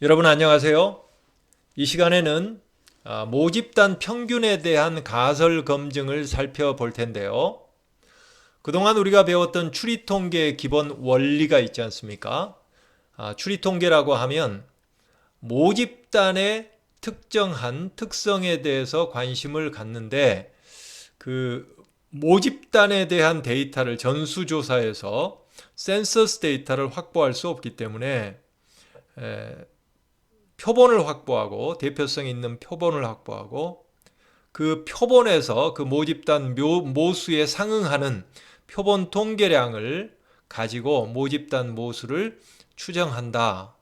여러분 안녕하세요. 이 시간에는 모집단 평균에 대한 가설 검증을 살펴볼 텐데요. 그동안 우리가 배웠던 추리통계의 기본 원리가 있지 않습니까? 추리통계라고 하면 모집단의 특정한 특성에 대해서 관심을 갖는데 그 모집단에 대한 데이터를 전수조사해서 센서스 데이터를 확보할 수 없기 때문에 표본을 확보하고 대표성 있는 표본을 확보하고 그 표본에서 그 모집단 모수에 상응하는 표본 통계량을 가지고 모집단 모수를 추정한다.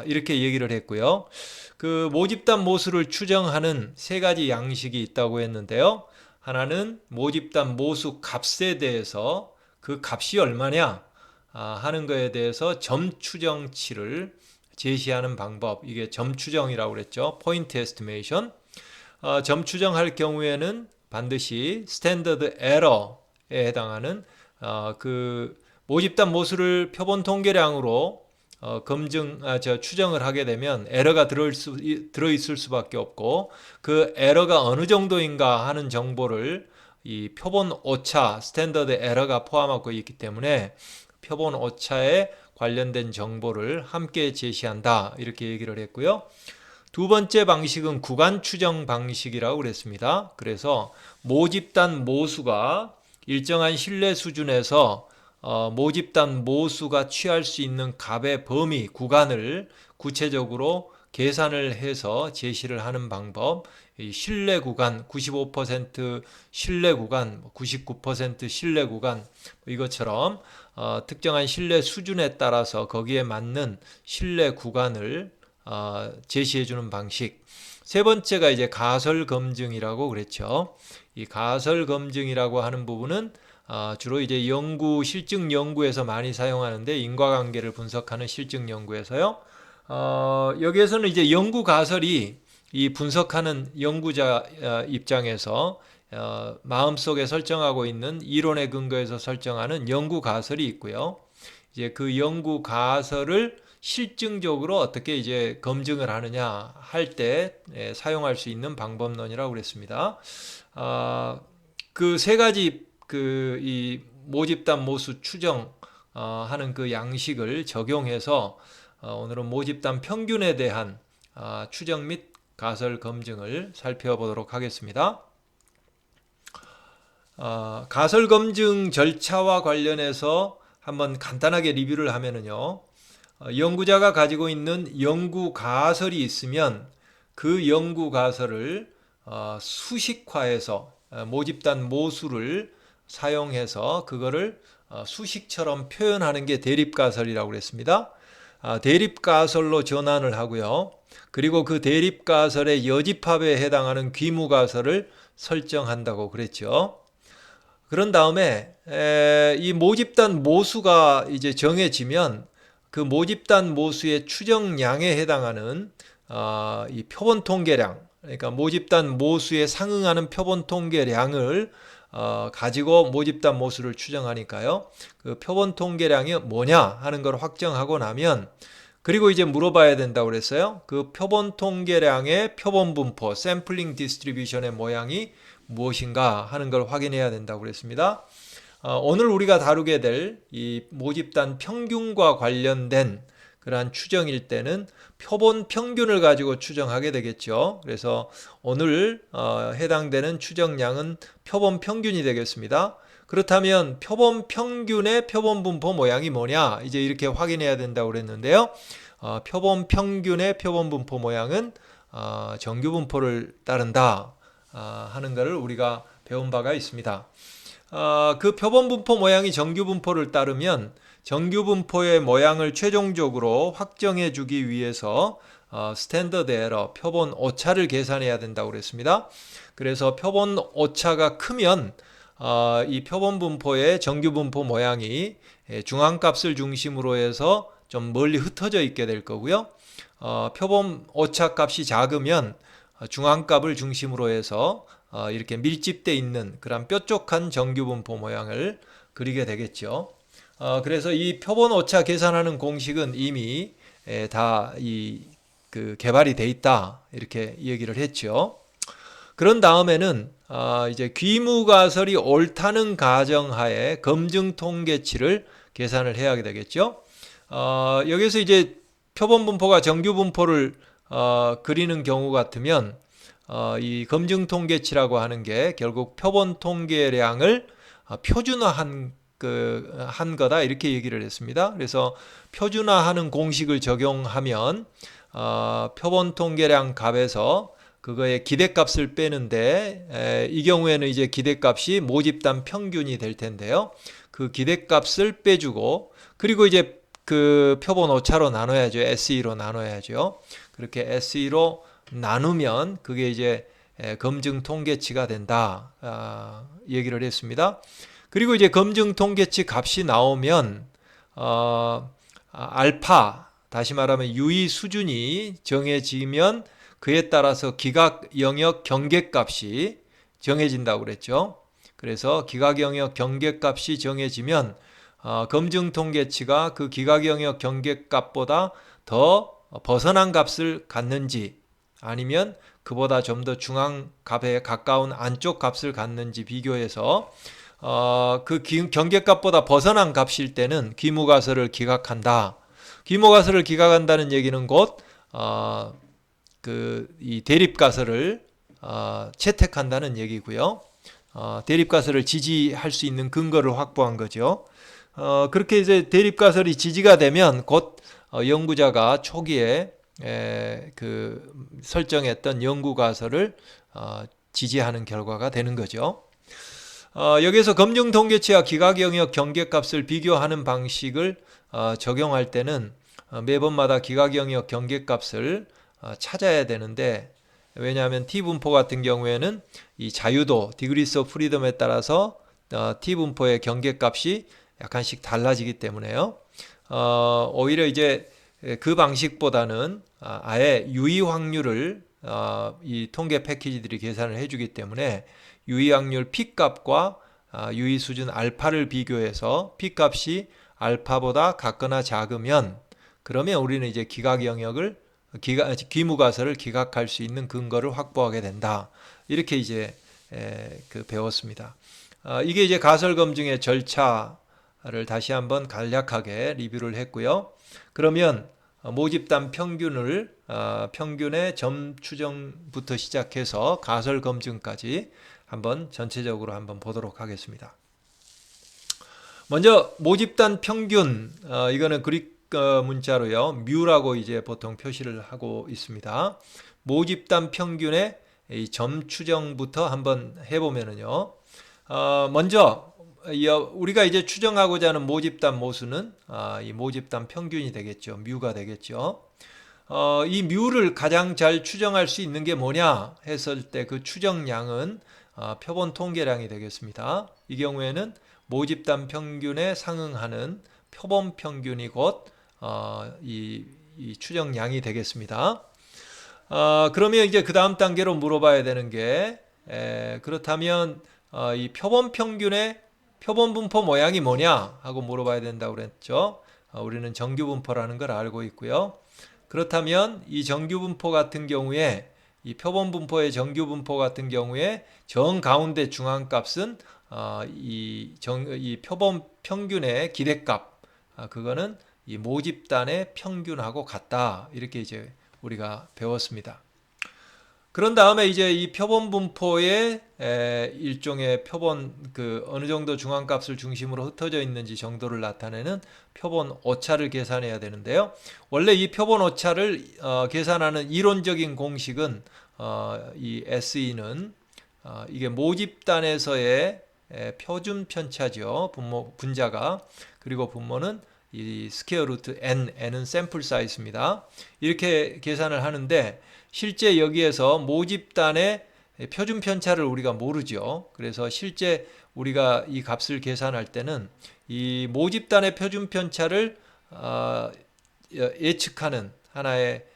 이렇게 얘기를 했고요. 그 모집단 모수를 추정하는 세 가지 양식이 있다고 했는데요. 하나는 모집단 모수 값에 대해서 그 값이 얼마냐 하는 거에 대해서 점 추정치를 제시하는 방법, 이게 점 추정이라고 그랬죠. 포인트 에스티메이션. 점 추정할 경우에는 반드시 스탠더드 에러에 해당하는 그 모집단 모수를 표본 통계량으로 추정을 하게 되면 에러가 들어있을 수밖에 없고, 그 에러가 어느 정도인가 하는 정보를 이 표본 오차 스탠더드 에러가 포함하고 있기 때문에 표본 오차에 관련된 정보를 함께 제시한다, 이렇게 얘기를 했고요. 두 번째 방식은 구간 추정 방식이라고 그랬습니다. 그래서 모집단 모수가 일정한 신뢰 수준에서 모집단 모수가 취할 수 있는 값의 범위, 구간을 구체적으로 계산을 해서 제시를 하는 방법, 신뢰 구간, 95% 신뢰 구간, 99% 신뢰 구간, 이것처럼 특정한 신뢰 수준에 따라서 거기에 맞는 신뢰 구간을 제시해 주는 방식. 세 번째가 이제 가설 검증이라고 그랬죠. 이 가설 검증이라고 하는 부분은 주로 이제 실증 연구에서 많이 사용하는데, 인과관계를 분석하는 실증 연구에서요. 여기에서는 이제 연구 가설이 이 분석하는 연구자 입장에서 마음속에 설정하고 있는 이론에 근거해서 설정하는 연구 가설이 있고요. 이제 그 연구 가설을 실증적으로 어떻게 이제 검증을 하느냐 할 때 사용할 수 있는 방법론이라고 그랬습니다. 그 세 가지 이 모집단 모수 추정 하는 그 양식을 적용해서 오늘은 모집단 평균에 대한 추정 및 가설 검증을 살펴보도록 하겠습니다. 가설 검증 절차와 관련해서 한번 간단하게 리뷰를 하면은요. 연구자가 가지고 있는 연구 가설이 있으면 그 연구 가설을 수식화해서 모집단 모수를 사용해서 그거를 수식처럼 표현하는 게 대립가설이라고 그랬습니다. 대립가설로 전환을 하고요. 그리고 그 대립가설의 여집합에 해당하는 귀무가설을 설정한다고 그랬죠. 그런 다음에 이 모집단 모수가 이제 정해지면 그 모집단 모수의 추정량에 해당하는 이 표본 통계량, 그러니까 모집단 모수에 상응하는 표본 통계량을 가지고 모집단 모수를 추정하니까요. 그 표본 통계량이 뭐냐 하는 걸 확정하고 나면, 그리고 이제 물어봐야 된다고 그랬어요. 그 표본 통계량의 표본 분포, 샘플링 디스트리뷰션의 모양이 무엇인가 하는 걸 확인해야 된다고 그랬습니다. 오늘 우리가 다루게 될 이 모집단 평균과 관련된 그러한 추정일 때는 표본 평균을 가지고 추정하게 되겠죠. 그래서 오늘 해당되는 추정량은 표본 평균이 되겠습니다. 그렇다면 표본 평균의 표본 분포 모양이 뭐냐, 이제 이렇게 확인해야 된다고 그랬는데요. 표본 평균의 표본 분포 모양은 정규 분포를 따른다 하는 것을 우리가 배운 바가 있습니다. 그 표본 분포 모양이 정규 분포를 따르면 정규 분포의 모양을 최종적으로 확정해 주기 위해서 스탠더드 에러, 표본 오차를 계산해야 된다고 그랬습니다. 그래서 표본 오차가 크면 이 표본 분포의 정규 분포 모양이 중앙값을 중심으로 해서 좀 멀리 흩어져 있게 될 거고요. 표본 오차 값이 작으면 중앙값을 중심으로 해서 이렇게 밀집되어 있는 그런 뾰족한 정규 분포 모양을 그리게 되겠죠. 그래서 이 표본 오차 계산하는 공식은 이미 다 이 그 개발이 돼 있다 이렇게 얘기를 했죠. 그런 다음에는 이제 귀무가설이 옳다는 가정하에 검증 통계치를 계산을 해야 되겠죠. 여기서 이제 표본 분포가 정규 분포를 그리는 경우 같으면 이 검증 통계치라고 하는 게 결국 표본 통계량을 표준화한 한 거다 이렇게 얘기를 했습니다. 그래서 표준화하는 공식을 적용하면 표본 통계량 값에서 그거의 기대값을 빼는데 이 경우에는 이제 기대값이 모집단 평균이 될 텐데요. 그 기대값을 빼주고 그리고 이제 그 표본 오차로 나눠야죠. SE로 나눠야죠. 그렇게 SE로 나누면 그게 이제 검증 통계치가 된다 얘기를 했습니다. 그리고 이제 검증 통계치 값이 나오면 알파 다시 말하면 유의 수준이 정해지면 그에 따라서 기각 영역 경계값이 정해진다고 그랬죠. 그래서 기각 영역 경계값이 정해지면 검증 통계치가 그 기각 영역 경계값보다 더 벗어난 값을 갖는지 아니면 그보다 좀 더 중앙값에 가까운 안쪽 값을 갖는지 비교해서 그 경계값보다 벗어난 값일 때는 귀무가설을 기각한다. 귀무가설을 기각한다는 얘기는 곧 이 대립가설을 채택한다는 얘기고요. 대립가설을 지지할 수 있는 근거를 확보한 거죠. 그렇게 이제 대립가설이 지지가 되면 곧 연구자가 초기에 그 설정했던 연구가설을 지지하는 결과가 되는 거죠. 여기서 검증 통계치와 기각 영역 경계값을 비교하는 방식을 적용할 때는 매번마다 기각 영역 경계값을 찾아야 되는데 왜냐하면 T분포 같은 경우에는 이 자유도, degrees of freedom에 따라서 T분포의 경계값이 약간씩 달라지기 때문에요. 오히려 이제 그 방식보다는 아예 유의 확률을 이 통계 패키지들이 계산을 해주기 때문에 유의 확률 P값과 유의 수준 알파를 비교해서 P값이 알파보다 같거나 작으면 그러면 우리는 이제 기각 영역을 귀무가설을 기각할 수 있는 근거를 확보하게 된다. 이렇게 이제 배웠습니다. 이게 이제 가설 검증의 절차를 다시 한번 간략하게 리뷰를 했고요. 그러면 모집단 평균의 점 추정부터 시작해서 가설 검증까지 한번 전체적으로 한번 보도록 하겠습니다. 먼저 모집단 평균 이거는 그릭 문자로요. 뮤라고 이제 보통 표시를 하고 있습니다. 모집단 평균의 이 점 추정부터 한번 해보면은요. 먼저 우리가 이제 추정하고자 하는 모집단 모수는 이 모집단 평균이 되겠죠. 뮤가 되겠죠. 이 뮤를 가장 잘 추정할 수 있는 게 뭐냐 했을 때 그 추정량은 표본 통계량이 되겠습니다. 이 경우에는 모집단 평균에 상응하는 표본 평균이 곧 이 추정량이 되겠습니다. 그러면 이제 그 다음 단계로 물어봐야 되는 게 그렇다면 이 표본 평균의 표본 분포 모양이 뭐냐 하고 물어봐야 된다고 그랬죠. 우리는 정규 분포라는 걸 알고 있고요. 그렇다면 이 정규 분포 같은 경우에 이 표본 분포의 정규 분포 같은 경우에 정 가운데 중앙값은 이 표본 평균의 기대값 그거는 이 모집단의 평균하고 같다. 이렇게 이제 우리가 배웠습니다. 그런 다음에 이제 이 표본 분포의 일종의 표본 어느 정도 중앙값을 중심으로 흩어져 있는지 정도를 나타내는 표본 오차를 계산해야 되는데요. 원래 이 표본 오차를 계산하는 이론적인 공식은 이 SE는 이게 모집단에서의 표준 편차죠. 분자가 그리고 분모는 이 스퀘어 루트 n은 샘플 사이즈입니다. 이렇게 계산을 하는데 실제 여기에서 모집단의 표준 편차를 우리가 모르죠. 그래서 실제 우리가 이 값을 계산할 때는 이 모집단의 표준 편차를 예측하는 하나의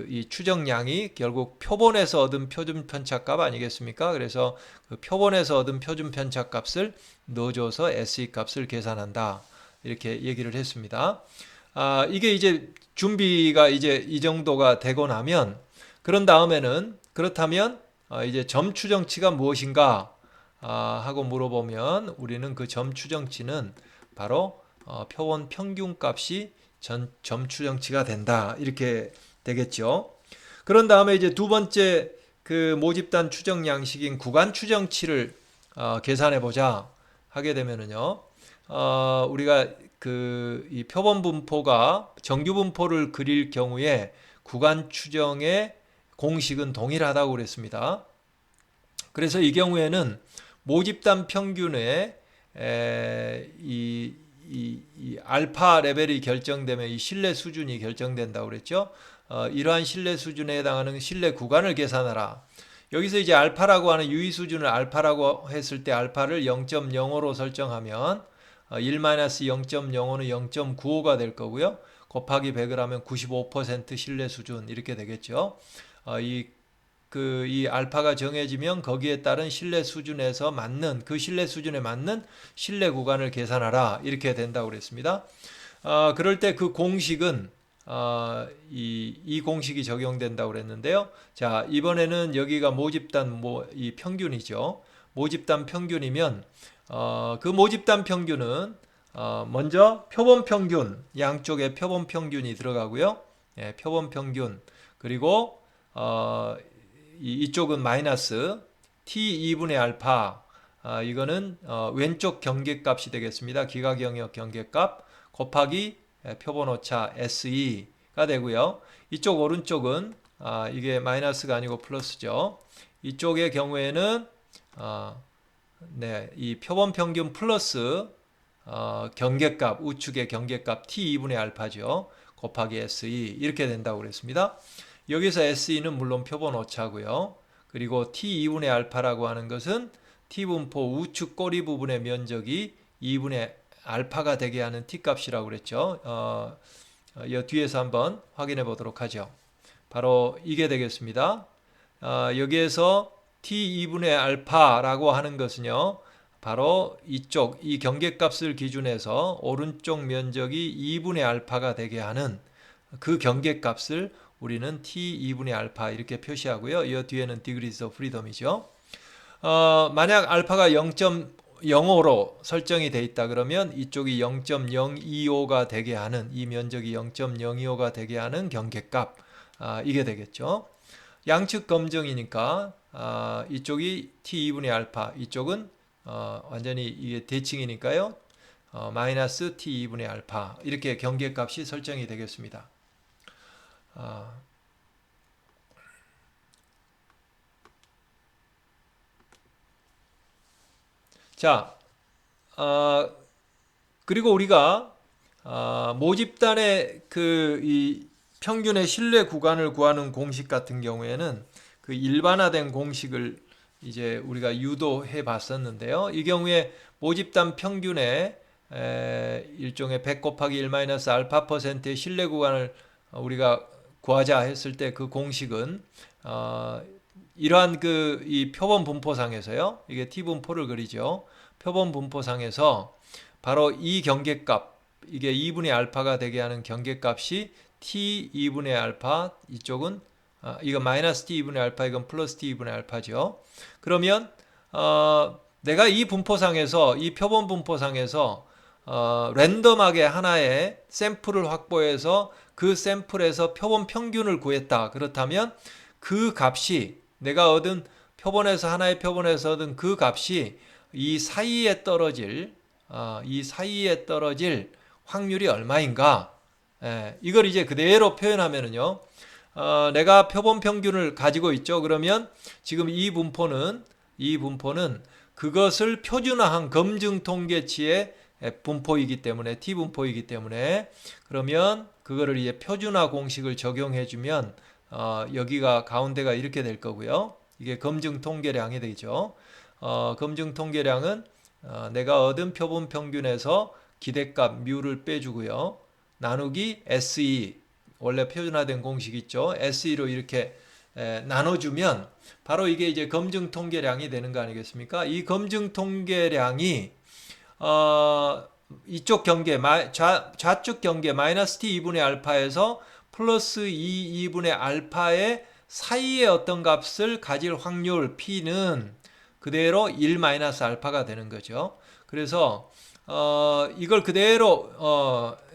이 추정량이 결국 표본에서 얻은 표준 편차 값 아니겠습니까? 그래서 그 표본에서 얻은 표준 편차 값을 넣어줘서 SE 값을 계산한다. 이렇게 얘기를 했습니다. 이게 이제 준비가 이제 이 정도가 되고 나면 그런 다음에는 그렇다면 이제 점 추정치가 무엇인가 하고 물어보면 우리는 그 점 추정치는 바로 표본 평균 값이 점 추정치가 된다 이렇게 되겠죠. 그런 다음에 이제 두 번째 그 모집단 추정 양식인 구간 추정치를 계산해 보자 하게 되면은요. 우리가 그 이 표본 분포가 정규 분포를 그릴 경우에 구간 추정의 공식은 동일하다고 그랬습니다. 그래서 이 경우에는 모집단 평균의 이 알파 레벨이 결정되면 이 신뢰 수준이 결정된다고 그랬죠. 이러한 신뢰 수준에 해당하는 신뢰 구간을 계산하라. 여기서 이제 알파라고 하는 유의 수준을 알파라고 했을 때 알파를 0.05로 설정하면 1-0.05는 0.95가 될 거고요. 곱하기 100을 하면 95% 신뢰 수준 이렇게 되겠죠. 이 알파가 정해지면 거기에 따른 신뢰 수준에서 맞는 그 신뢰 수준에 맞는 신뢰 구간을 계산하라 이렇게 된다고 그랬습니다. 그럴 때 그 공식은 이 공식이 적용된다고 그랬는데요. 자, 이번에는 여기가 모집단 이 평균이죠. 모집단 평균이면 그 모집단 평균은 먼저 표본 평균 양쪽에 표본 평균이 들어가고요. 예, 표본 평균 그리고 이쪽은 마이너스 t2분의 알파 이거는 왼쪽 경계값이 되겠습니다. 기각 영역 경계값 곱하기 표본 오차 SE가 되고요. 이쪽 오른쪽은 이게 마이너스가 아니고 플러스죠. 이쪽의 경우에는 이 표본 평균 플러스 경계값 우측의 경계값 t2분의 알파죠. 곱하기 SE 이렇게 된다고 그랬습니다. 여기서 SE는 물론 표본 오차고요. 그리고 T2분의 알파라고 하는 것은 T분포 우측 꼬리 부분의 면적이 2분의 알파가 되게 하는 T값이라고 그랬죠. 이 뒤에서 한번 확인해 보도록 하죠. 바로 이게 되겠습니다. 여기에서 T2분의 알파라고 하는 것은요. 바로 이쪽 이 경계값을 기준해서 오른쪽 면적이 2분의 알파가 되게 하는 그 경계값을 우리는 t2분의 알파 이렇게 표시하고요. 이 뒤에는 degrees of freedom이죠. 만약 알파가 0.05로 설정이 돼 있다 그러면 이쪽이 0.025가 되게 하는 이 면적이 0.025가 되게 하는 경계값 이게 되겠죠. 양측 검정이니까 이쪽이 t2분의 알파 이쪽은 완전히 이게 대칭이니까요. 마이너스 t2분의 알파 이렇게 경계값이 설정이 되겠습니다. 자, 그리고 우리가 모집단의 이 평균의 신뢰 구간을 구하는 공식 같은 경우에는 그 일반화된 공식을 이제 우리가 유도해 봤었는데요. 이 경우에 모집단 평균의 일종의 100 곱하기 1 마이너스 알파 %의 신뢰 구간을 우리가 구하자 했을 때 그 공식은 이러한 이 표본 분포상에서요. 이게 t 분포를 그리죠. 표본 분포상에서 바로 이 경계값 이게 2분의 알파가 되게 하는 경계값이 t 2분의 알파 이쪽은 이건 마이너스 t 2분의 알파 이건 플러스 t 2분의 알파죠. 그러면 내가 이 분포상에서 이 표본 분포상에서 랜덤하게 하나의 샘플을 확보해서 그 샘플에서 표본 평균을 구했다. 그렇다면 그 값이 내가 얻은 표본에서 하나의 표본에서 얻은 그 값이 이 사이에 떨어질 확률이 얼마인가? 이걸 이제 그대로 표현하면은요. 내가 표본 평균을 가지고 있죠. 그러면 지금 이 분포는 그것을 표준화한 검증 통계치의 분포이기 때문에 t 분포이기 때문에 그러면 그거를 이제 표준화 공식을 적용해 주면 여기가 가운데가 이렇게 될 거고요. 이게 검증 통계량이 되죠. 검증 통계량은 내가 얻은 표본 평균에서 기대값 뮤를 빼주고요. 나누기 SE 원래 표준화된 공식 있죠. SE로 이렇게 나눠주면 바로 이게 이제 검증 통계량이 되는 거 아니겠습니까? 이 검증 통계량이 이쪽 경계 좌측 경계 마이너스 t 2분의 알파에서 플러스 2분의 알파의 사이에 어떤 값을 가질 확률 p는 그대로 1 마이너스 알파가 되는 거죠. 그래서 이걸 그대로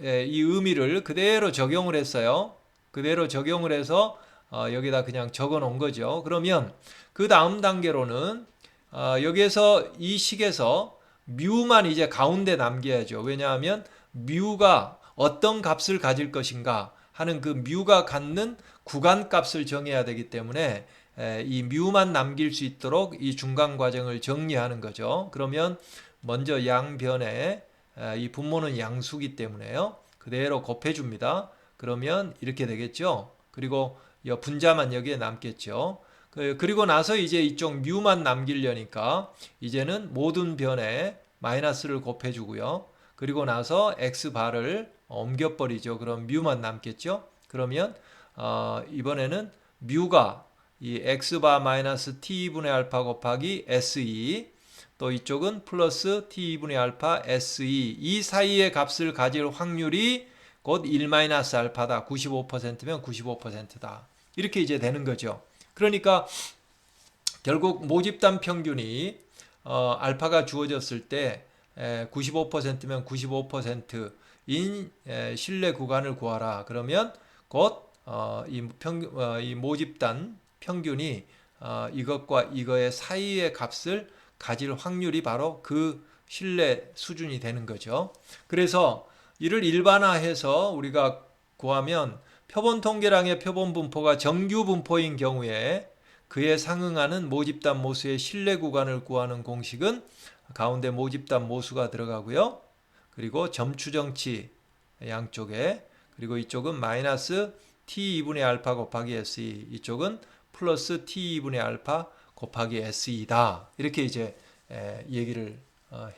이 의미를 그대로 적용을 했어요. 그대로 적용을 해서 여기다 그냥 적어 놓은 거죠. 그러면 그 다음 단계로는 여기에서 이 식에서 뮤만 이제 가운데 남겨야죠. 왜냐하면 뮤가 어떤 값을 가질 것인가 하는 그 뮤가 갖는 구간 값을 정해야 되기 때문에 이 뮤만 남길 수 있도록 이 중간 과정을 정리하는 거죠. 그러면 먼저 양변에 이 분모는 양수기 때문에요. 그대로 곱해줍니다. 그러면 이렇게 되겠죠. 그리고 분자만 여기에 남겠죠. 그리고 나서 이제 이쪽 뮤만 남기려니까 이제는 모든 변에 마이너스를 곱해주고요. 그리고 나서 x바를 옮겨버리죠. 그럼 뮤만 남겠죠. 그러면 이번에는 뮤가 이 x바 마이너스 t분의 알파 곱하기 se 또 이쪽은 플러스 t분의 알파 se 이 사이의 값을 가질 확률이 곧 1 마이너스 알파다. 95%면 95%다. 이렇게 이제 되는 거죠. 그러니까 결국 모집단 평균이 알파가 주어졌을 때 95%면 95%인 신뢰 구간을 구하라. 그러면 곧 이 모집단 평균이 이것과 이거의 사이의 값을 가질 확률이 바로 그 신뢰 수준이 되는 거죠. 그래서 이를 일반화해서 우리가 구하면 표본 통계량의 표본 분포가 정규 분포인 경우에 그에 상응하는 모집단 모수의 신뢰 구간을 구하는 공식은 가운데 모집단 모수가 들어가고요. 그리고 점추정치 양쪽에 그리고 이쪽은 마이너스 t2분의 알파 곱하기 se 이쪽은 플러스 t2분의 알파 곱하기 se다. 이렇게 이제 얘기를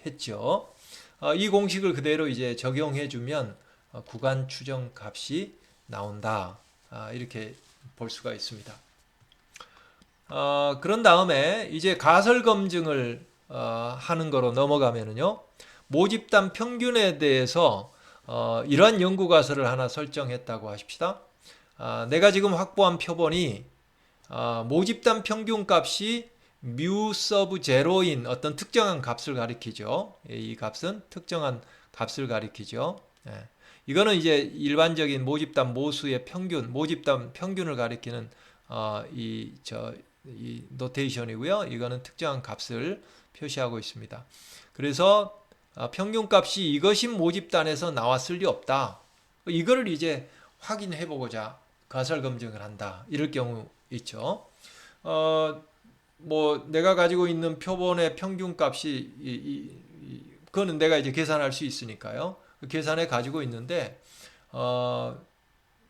했죠. 이 공식을 그대로 이제 적용해 주면 구간 추정 값이 나온다. 이렇게 볼 수가 있습니다. 그런 다음에 이제 가설 검증을 하는 거로 넘어가면은요. 모집단 평균에 대해서 이러한 연구 가설을 하나 설정했다고 하십시다. 내가 지금 확보한 표본이 모집단 평균 값이 뮤 서브 제로인 어떤 특정한 값을 가리키죠. 이 값은 특정한 값을 가리키죠. 이거는 이제 일반적인 모집단 모수의 평균, 모집단 평균을 가리키는 이 노테이션이고요. 이거는 특정한 값을 표시하고 있습니다. 그래서 평균 값이 이것인 모집단에서 나왔을 리 없다. 이거를 이제 확인해 보고자 가설 검증을 한다. 이럴 경우 있죠. 뭐 내가 가지고 있는 표본의 평균 값이 그거는 내가 이제 계산할 수 있으니까요. 계산해 가지고 있는데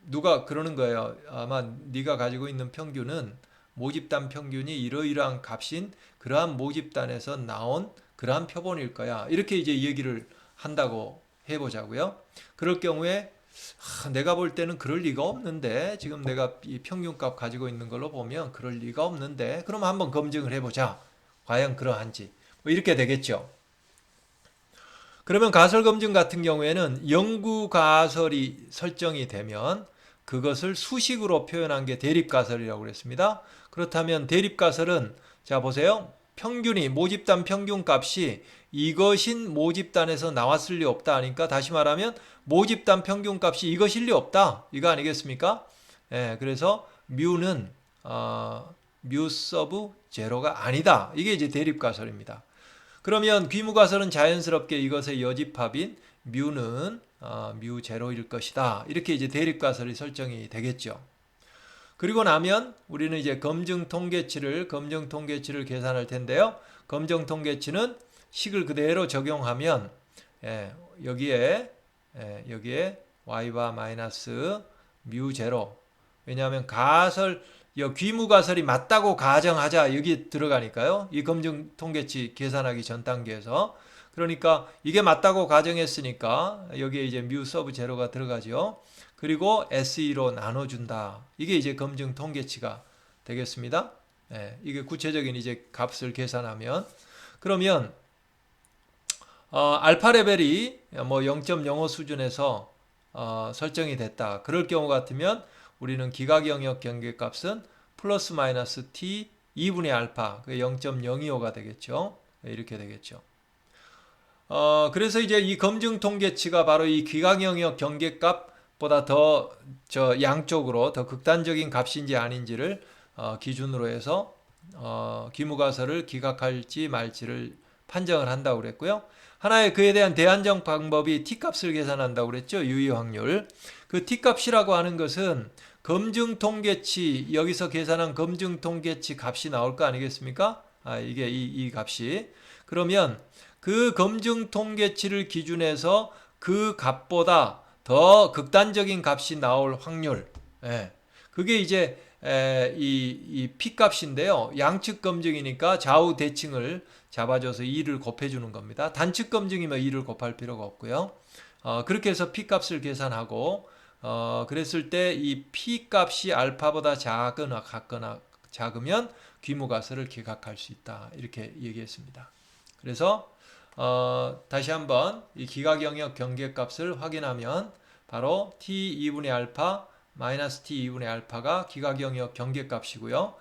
누가 그러는 거예요. 아마 네가 가지고 있는 평균은 모집단 평균이 이러이러한 값인 그러한 모집단에서 나온 그러한 표본일 거야. 이렇게 이제 얘기를 한다고 해보자고요. 그럴 경우에 내가 볼 때는 그럴 리가 없는데 지금 내가 이 평균값 가지고 있는 걸로 보면 그럴 리가 없는데 그럼 한번 검증을 해보자. 과연 그러한지. 뭐 이렇게 되겠죠. 그러면 가설 검증 같은 경우에는 연구 가설이 설정이 되면 그것을 수식으로 표현한 게 대립 가설이라고 그랬습니다. 그렇다면 대립 가설은 자 보세요. 평균이 모집단 평균 값이 이것인 모집단에서 나왔을 리 없다 하니까 다시 말하면 모집단 평균 값이 이것일 리 없다. 이거 아니겠습니까? 그래서 뮤는 뮤 서브 제로가 아니다. 이게 이제 대립 가설입니다. 그러면 귀무 가설은 자연스럽게 이것의 여집합인 뮤는 뮤 제로일 것이다. 이렇게 이제 대립 가설이 설정이 되겠죠. 그리고 나면 우리는 이제 검증 통계치를 계산할 텐데요. 검증 통계치는 식을 그대로 적용하면 여기에 y바 마이너스 뮤 제로. 왜냐하면 가설 귀무 가설이 맞다고 가정하자 여기 들어가니까요. 이 검증 통계치 계산하기 전 단계에서 그러니까 이게 맞다고 가정했으니까 여기에 이제 뮤 서브 제로가 들어가죠. 그리고 SE로 나눠준다. 이게 이제 검증 통계치가 되겠습니다. 이게 구체적인 이제 값을 계산하면 그러면 알파 레벨이 뭐 0.05 수준에서 설정이 됐다. 그럴 경우 같으면 우리는 기각 영역 경계값은 플러스 마이너스 t 2분의 알파, 그 0.025가 되겠죠. 이렇게 되겠죠. 그래서 이제 이 검증 통계치가 바로 이 기각 영역 경계값보다 더 양쪽으로 더 극단적인 값인지 아닌지를 기준으로 해서 기무가설을 기각할지 말지를 판정을 한다고 그랬고요. 하나의 그에 대한 대안정 방법이 t값을 계산한다고 그랬죠. 유의 확률. 그 t값이라고 하는 것은 검증 통계치, 여기서 계산한 검증 통계치 값이 나올 거 아니겠습니까? 이게 이 값이. 그러면 그 검증 통계치를 기준해서 그 값보다 더 극단적인 값이 나올 확률. 예. 그게 이제 이 P값인데요. 양측 검증이니까 좌우 대칭을 잡아줘서 2를 곱해주는 겁니다. 단측 검증이면 2를 곱할 필요가 없고요. 그렇게 해서 P값을 계산하고 그랬을 때 이 P값이 알파보다 작거나 같거나 작으면 귀무가설을 기각할 수 있다. 이렇게 얘기했습니다. 그래서 다시 한번 이 기각 영역 경계값을 확인하면 바로 t 2분의 알파 마이너스 t 2분의 알파가 기각 영역 경계값이고요.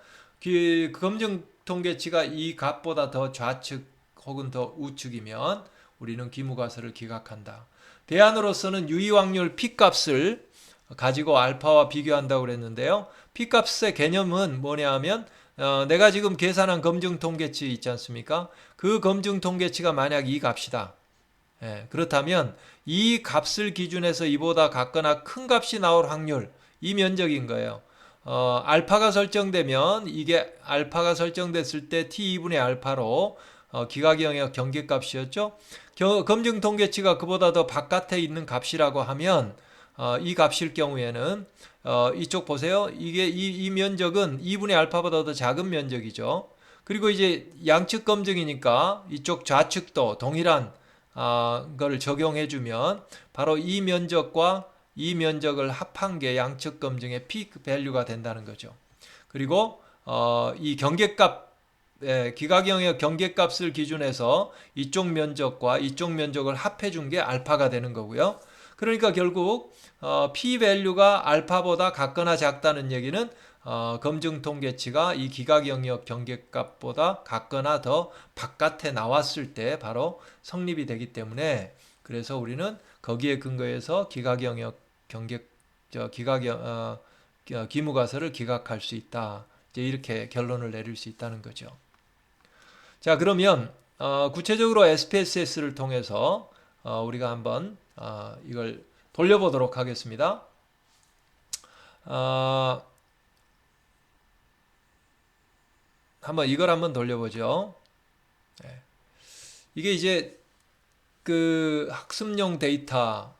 검증 통계치가 이 값보다 더 좌측 혹은 더 우측이면 우리는 귀무가설을 기각한다. 대안으로서는 유의 확률 P값을 가지고 알파와 비교한다고 그랬는데요. P값의 개념은 뭐냐 하면 내가 지금 계산한 검증 통계치 있지 않습니까? 그 검증 통계치가 만약 이 값이다. 그렇다면 이 값을 기준해서 이보다 같거나 큰 값이 나올 확률, 이 면적인 거예요. 알파가 설정되면 이게 알파가 설정됐을 때 t2분의 알파로 기각 영역 경계값이었죠. 검증 통계치가 그보다 더 바깥에 있는 값이라고 하면 이 값일 경우에는 이쪽 보세요. 이게 이 면적은 2분의 알파보다 더 작은 면적이죠. 그리고 이제 양측 검증이니까 이쪽 좌측도 동일한 걸 적용해 주면 바로 이 면적과 이 면적을 합한 게 양측 검증의 P 밸류가 된다는 거죠. 그리고 이 경계값 기각 영역 경계값을 기준해서 이쪽 면적과 이쪽 면적을 합해 준 게 알파가 되는 거고요. 그러니까 결국 P 밸류가 알파보다 같거나 작다는 얘기는 검증 통계치가 이 기각 영역 경계값보다 같거나 더 바깥에 나왔을 때 바로 성립이 되기 때문에 그래서 우리는 거기에 근거해서 기각 영역 기무가설을 기각할 수 있다. 이제 이렇게 결론을 내릴 수 있다는 거죠. 자, 그러면 구체적으로 SPSS를 통해서 우리가 한번 이걸 돌려보도록 하겠습니다. 이걸 한번 돌려보죠. 이게 이제 그 학습용 데이터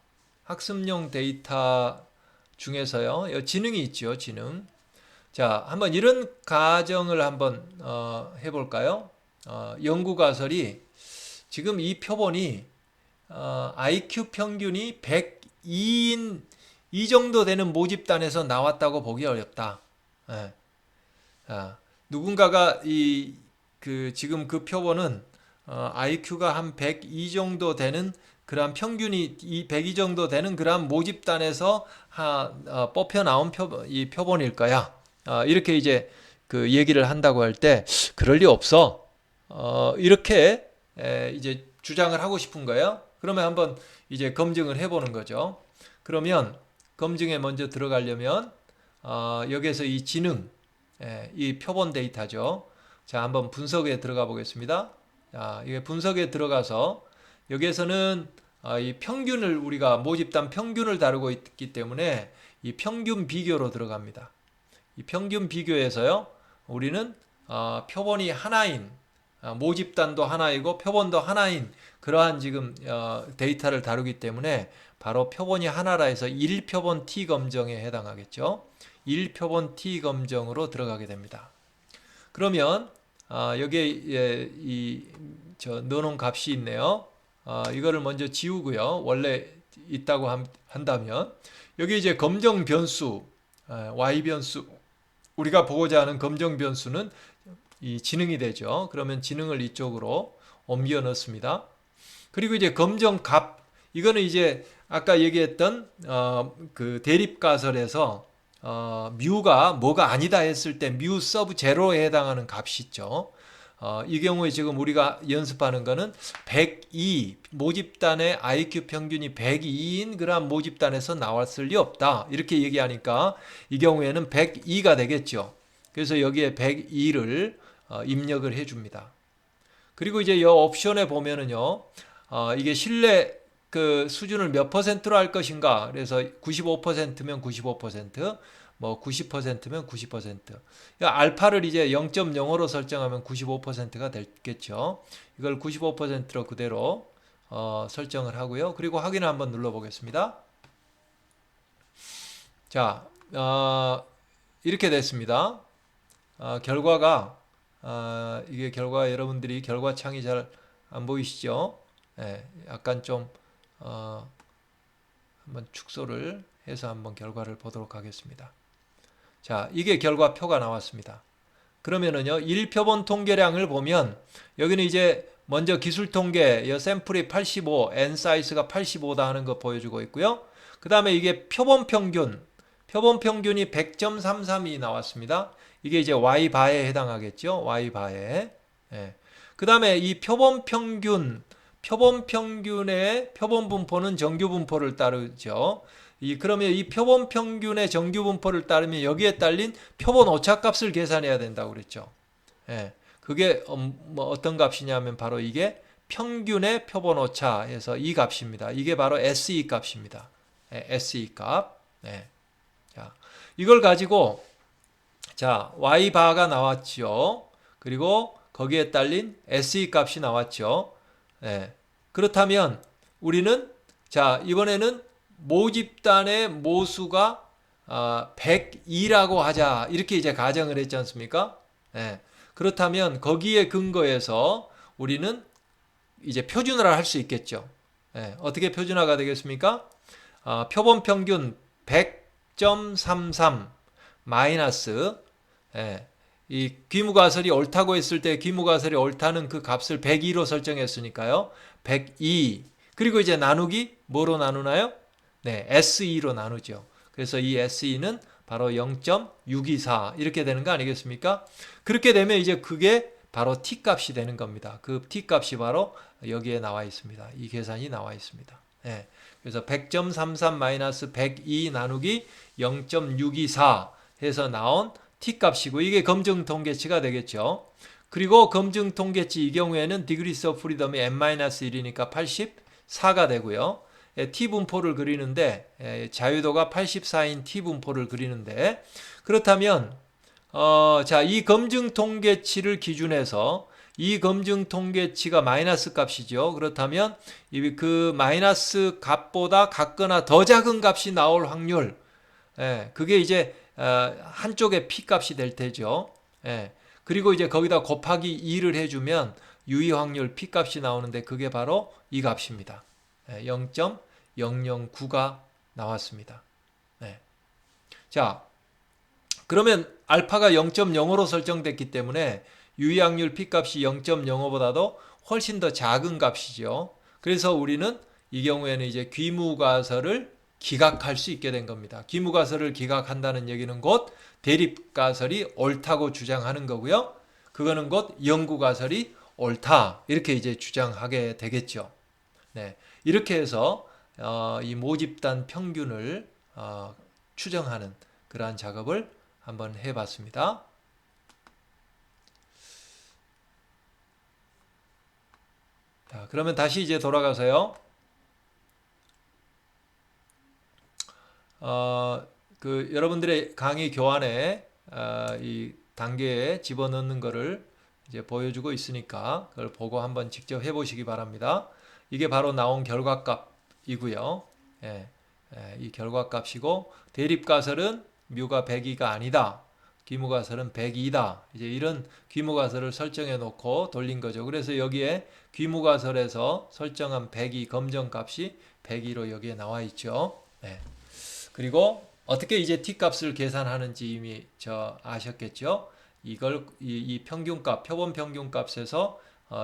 중에서요. 지능이 있죠, 지능. 자, 한번 이런 가정을 한번 해볼까요? 연구가설이 지금 이 표본이 IQ 평균이 102인 이 정도 되는 모집단에서 나왔다고 보기 어렵다. 누군가가 지금 그 표본은 IQ가 한 102 정도 되는 그런 평균이 102 정도 되는 그런 모집단에서 뽑혀 나온 이 표본일 거야. 이렇게 이제 그 얘기를 한다고 할 때 그럴 리 없어. 이렇게 이제 주장을 하고 싶은 거예요. 그러면 한번 이제 검증을 해보는 거죠. 그러면 검증에 먼저 들어가려면 여기에서 이 지능, 이 표본 데이터죠. 자, 한번 분석에 들어가 보겠습니다. 자, 이게 분석에 들어가서 여기에서는 이 평균을 우리가 모집단 평균을 다루고 있기 때문에 이 평균 비교로 들어갑니다. 이 평균 비교에서요, 우리는 표본이 하나인 모집단도 하나이고 표본도 하나인 그러한 지금 데이터를 다루기 때문에 바로 표본이 하나라 해서 1표본 T 검정에 해당하겠죠. 1표본 T 검정으로 들어가게 됩니다. 그러면 여기에 넣어놓은 값이 있네요. 이거를 먼저 지우고요. 원래 있다고 한다면 여기 이제 검정 변수 Y 변수 우리가 보고자 하는 검정 변수는 이 지능이 되죠. 그러면 지능을 이쪽으로 옮겨 넣습니다. 그리고 이제 검정값, 이거는 이제 아까 얘기했던 그 대립가설에서 뮤가 뭐가 아니다 했을 때 뮤 서브 제로에 해당하는 값이 있죠. 이 경우에 지금 우리가 연습하는 거는 102, 모집단의 IQ 평균이 102인 그런 모집단에서 나왔을 리 없다. 이렇게 얘기하니까 이 경우에는 102가 되겠죠. 그래서 여기에 102를 입력을 해줍니다. 그리고 이제 이 옵션에 보면은요, 이게 신뢰 그 수준을 몇 퍼센트로 할 것인가. 그래서 95%면 95%, 뭐 90%면 90%. 알파를 이제 0.05로 설정하면 95%가 되겠죠. 이걸 95%로 그대로 설정을 하고요. 그리고 확인을 한번 눌러 보겠습니다. 자, 이렇게 됐습니다. 결과가 이게 결과 여러분들이 결과 창이 잘 안 보이시죠? 예, 약간 좀 한번 축소를 해서 한번 결과를 보도록 하겠습니다. 자, 이게 결과표가 나왔습니다. 그러면은요, 1표본 통계량을 보면 여기는 이제 먼저 기술 통계, 샘플이 85, N 사이즈가 85다 하는 거 보여주고 있고요. 그 다음에 이게 표본 평균이 100.33이 나왔습니다. 이게 이제 Y바에 해당하겠죠. Y바에. 예. 그 다음에 이 표본 평균의 표본 분포는 정규 분포를 따르죠. 그러면 이 표본 평균의 정규 분포를 따르면 여기에 딸린 표본 오차값을 계산해야 된다고 그랬죠. 예. 그게 뭐 어떤 값이냐면 바로 이게 평균의 표본 오차에서 이 값입니다. 이게 바로 SE 값입니다. 예, SE 값. 예. 자, 이걸 가지고 자, Y바가 나왔죠. 그리고 거기에 딸린 SE 값이 나왔죠. 예. 그렇다면 우리는 자, 이번에는 모집단의 모수가 102라고 하자. 이렇게 이제 가정을 했지 않습니까? 예. 그렇다면 거기에 근거해서 우리는 이제 표준화를 할 수 있겠죠. 예. 어떻게 표준화가 되겠습니까? 표본 평균 100.33 마이너스 예. 이 귀무가설이 옳다고 했을 때 귀무가설이 옳다는 그 값을 102로 설정했으니까요. 102. 그리고 이제 나누기 뭐로 나누나요? 네, SE로 나누죠. 그래서 이 SE는 바로 0.624 이렇게 되는 거 아니겠습니까? 그렇게 되면 이제 그게 바로 T 값이 되는 겁니다. 그 T 값이 바로 여기에 나와 있습니다. 이 계산이 나와 있습니다. 네. 그래서 100.33 마이너스 102 나누기 0.624 해서 나온 T값이고 이게 검증 통계치가 되겠죠. 그리고 검증 통계치 이 경우에는 degrees of freedom이 n-1이니까 84가 되고요. T분포를 그리는데 자유도가 84인 T분포를 그리는데 그렇다면 자, 이 검증 통계치를 기준해서 이 검증 통계치가 마이너스 값이죠. 그렇다면 그 마이너스 값보다 같거나 더 작은 값이 나올 확률 그게 이제 한쪽의 P값이 될 테죠. 그리고 이제 거기다 곱하기 2를 해주면 유의 확률 P값이 나오는데 그게 바로 이 값입니다. 0.009가 나왔습니다. 자, 그러면 알파가 0.05로 설정됐기 때문에 유의 확률 P값이 0.05보다도 훨씬 더 작은 값이죠. 그래서 우리는 이 경우에는 이제 귀무가설을 기각할 수 있게 된 겁니다. 귀무가설을 기각한다는 얘기는 곧 대립가설이 옳다고 주장하는 거고요. 그거는 곧 영구가설이 옳다 이렇게 이제 주장하게 되겠죠. 네, 이렇게 해서 이 모집단 평균을 추정하는 그러한 작업을 한번 해봤습니다. 자, 그러면 다시 이제 돌아가서요. 그 여러분들의 강의 교환에 이 단계에 집어넣는 거를 이제 보여주고 있으니까 그걸 보고 한번 직접 해보시기 바랍니다. 이게 바로 나온 결과값이고요. 이 결과값이고 대립가설은 뮤가 102가 아니다. 귀무가설은 102다. 이제 이런 귀무가설을 설정해 놓고 돌린 거죠. 그래서 여기에 귀무가설에서 설정한 102 검정값이 102로 여기에 나와 있죠. 그리고 어떻게 이제 T값을 계산하는지 이미 아셨겠죠? 이걸 이 평균값, 표본 평균값에서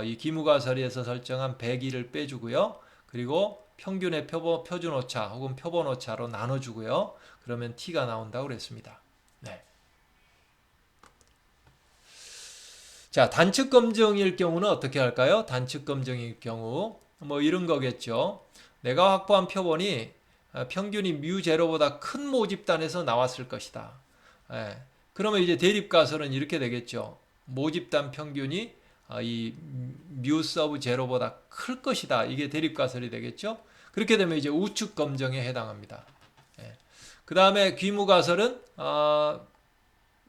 이 기무가설에서 설정한 102를 빼주고요. 그리고 평균의 표준 오차 혹은 표본 오차로 나눠주고요. 그러면 t가 나온다고 그랬습니다. 네. 자, 단축 검증일 경우는 어떻게 할까요? 단축 검증일 경우 뭐 이런 거겠죠. 내가 확보한 표본이 평균이 μ0보다 큰 모집단에서 나왔을 것이다. 예. 그러면 이제 대립가설은 이렇게 되겠죠. 모집단 평균이 이 μ 서브 0보다 클 것이다. 이게 대립가설이 되겠죠. 그렇게 되면 이제 우측 검증에 해당합니다. 예. 그 다음에 귀무가설은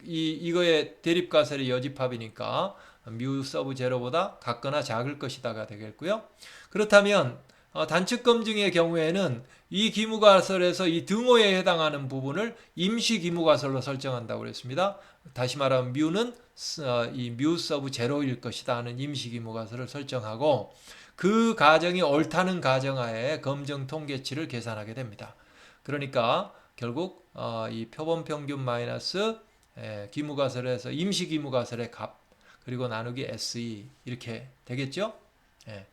이거의 대립가설이 여집합이니까 μ 서브 0보다 같거나 작을 것이다가 되겠고요. 그렇다면 단축 검증의 경우에는 이 기무가설에서 이 등호에 해당하는 부분을 임시 기무가설로 설정한다고 그랬습니다. 다시 말하면 μ는 이 μ 서브 0일 것이다 하는 임시 기무가설을 설정하고 그 가정이 옳다는 가정하에 검증 통계치를 계산하게 됩니다. 그러니까 결국 이 표본 평균 마이너스 기무가설에서 임시 기무가설의 값 그리고 나누기 SE 이렇게 되겠죠? 예.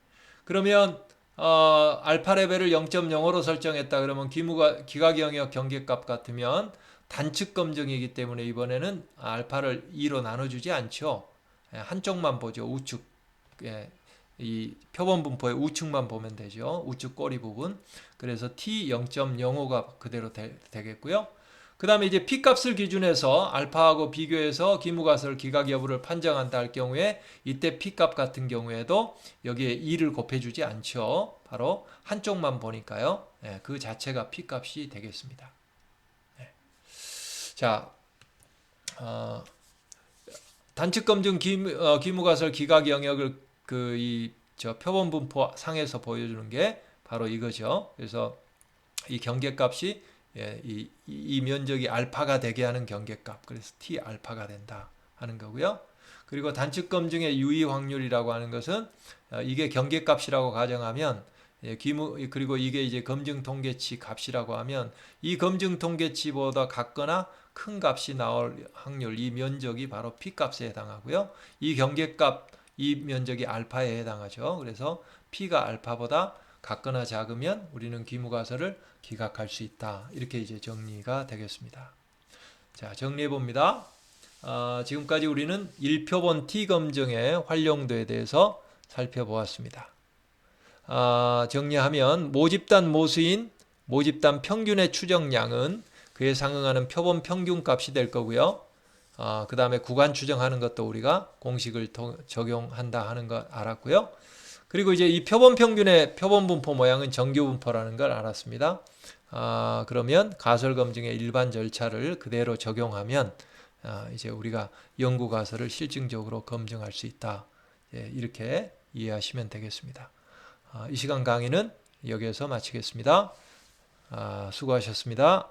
그러면 알파 레벨을 0.05로 설정했다 그러면 기각 영역 경계값 같으면 단축 검증이기 때문에 이번에는 알파를 2로 나눠주지 않죠. 예, 한쪽만 보죠. 우측 이 표본 분포의 우측만 보면 되죠. 우측 꼬리 부분. 그래서 t 0.05가 그대로 되겠고요. 그 다음에 이제 P값을 기준해서 알파하고 비교해서 기무가설 기각 여부를 판정한다 할 경우에 이때 P값 같은 경우에도 여기에 2를 곱해주지 않죠. 바로 한쪽만 보니까요. 네, 그 자체가 P값이 되겠습니다. 네. 자, 단축 검증 기무가설 기각 영역을 표본 분포 상에서 보여주는 게 바로 이거죠. 그래서 이 경계값이 이 면적이 알파가 되게 하는 경계값. 그래서 t 알파가 된다 하는 거고요. 그리고 단축 검증의 유의 확률이라고 하는 것은 이게 경계값이라고 가정하면 그리고 이게 이제 검증 통계치 값이라고 하면 이 검증 통계치보다 같거나 큰 값이 나올 확률, 이 면적이 바로 P값에 해당하고요. 이 경계값, 이 면적이 알파에 해당하죠. 그래서 P가 알파보다 같거나 작으면 우리는 기무가설을 기각할 수 있다. 이렇게 이제 정리가 되겠습니다. 자, 정리해 봅니다. 지금까지 우리는 1표본 T검증의 활용도에 대해서 살펴보았습니다. 정리하면 모집단 모수인 모집단 평균의 추정량은 그에 상응하는 표본 평균 값이 될 거고요. 그 다음에 구간 추정하는 것도 우리가 공식을 적용한다 하는 거 알았고요. 그리고 이제 이 표본 평균의 표본 분포 모양은 정규 분포라는 걸 알았습니다. 그러면 가설 검증의 일반 절차를 그대로 적용하면 이제 우리가 연구 가설을 실증적으로 검증할 수 있다. 이렇게 이해하시면 되겠습니다. 이 시간 강의는 여기에서 마치겠습니다. 수고하셨습니다.